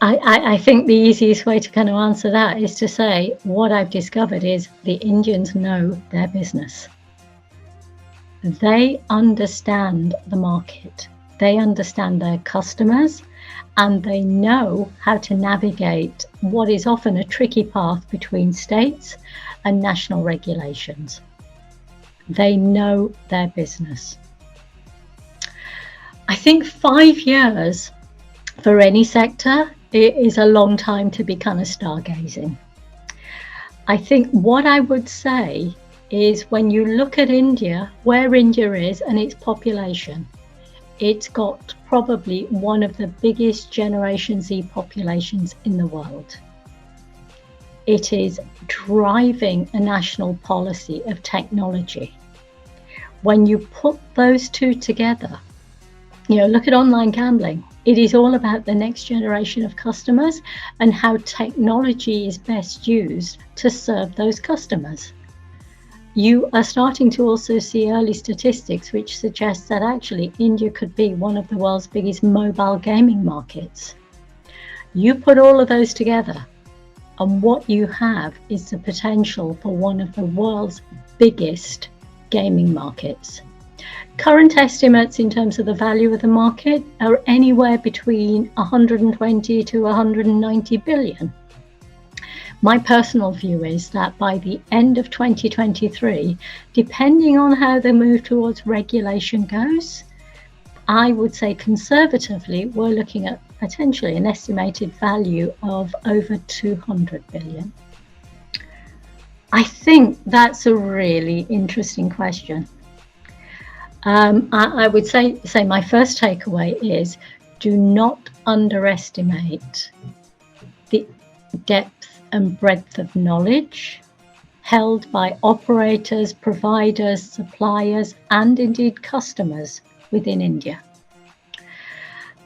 I think the easiest way to kind of answer that is to say what I've discovered is the Indians know their business. They understand the market, they understand their customers, and they know how to navigate what is often a tricky path between states and national regulations. They know their business. I think 5 years for any sector, it is a long time to be kind of stargazing. I think what I would say is when you look at India, where India is and its population, it's got probably one of the biggest Generation Z populations in the world. It is driving a national policy of technology. When you put those two together, look at online gambling. It is all about the next generation of customers and how technology is best used to serve those customers. You are starting to also see early statistics which suggest that actually India could be one of the world's biggest mobile gaming markets. You put all of those together, and what you have is the potential for one of the world's biggest gaming markets. Current estimates in terms of the value of the market are anywhere between 120 to 190 billion. My personal view is that by the end of 2023, depending on how the move towards regulation goes, I would say conservatively, we're looking at potentially an estimated value of over 200 billion. I think that's a really interesting question. I would say my first takeaway is do not underestimate the depth and breadth of knowledge held by operators, providers, suppliers, and indeed customers within India.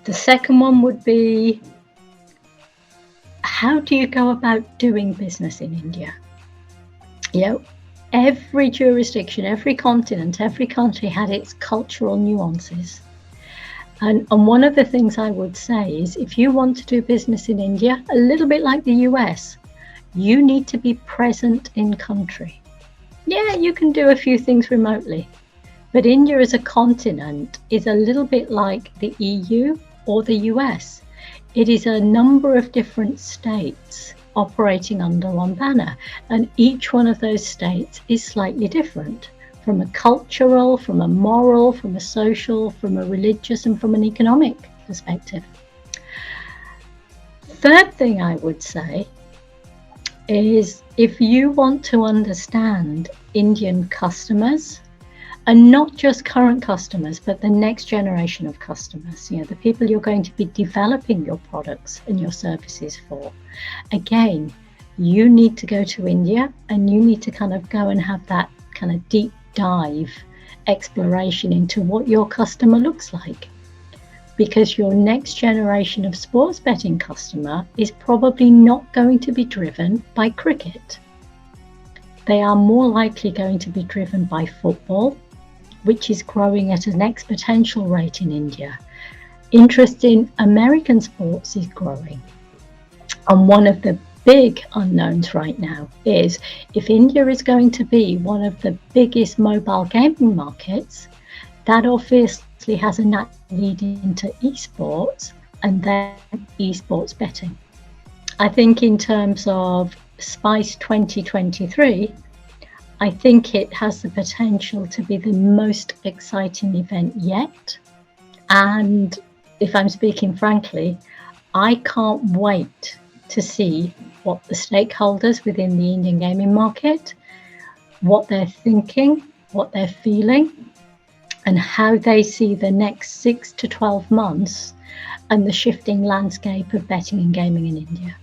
The second one would be, how do you go about doing business in India? Every jurisdiction, every continent, every country had its cultural nuances. And one of the things I would say is if you want to do business in India, a little bit like the US, you need to be present in country. Yeah, you can do a few things remotely, but India as a continent is a little bit like the EU or the US. It is a number of different states operating under one banner, and each one of those states is slightly different from a cultural, from a moral, from a social, from a religious, and from an economic perspective. Third thing I would say is if you want to understand Indian customers, and not just current customers, but the next generation of customers, the people you're going to be developing your products and your services for. Again, you need to go to India and you need to kind of go and have that kind of deep dive exploration into what your customer looks like. Because your next generation of sports betting customer is probably not going to be driven by cricket. They are more likely going to be driven by football, which is growing at an exponential rate in India. Interest in American sports is growing. And one of the big unknowns right now is if India is going to be one of the biggest mobile gaming markets, that obviously has a natural lead into esports and then esports betting. I think in terms of SPiCE 2023, I think it has the potential to be the most exciting event yet. And if I'm speaking frankly, I can't wait to see what the stakeholders within the Indian gaming market, what they're thinking, what they're feeling, and how they see the next 6 to 12 months and the shifting landscape of betting and gaming in India.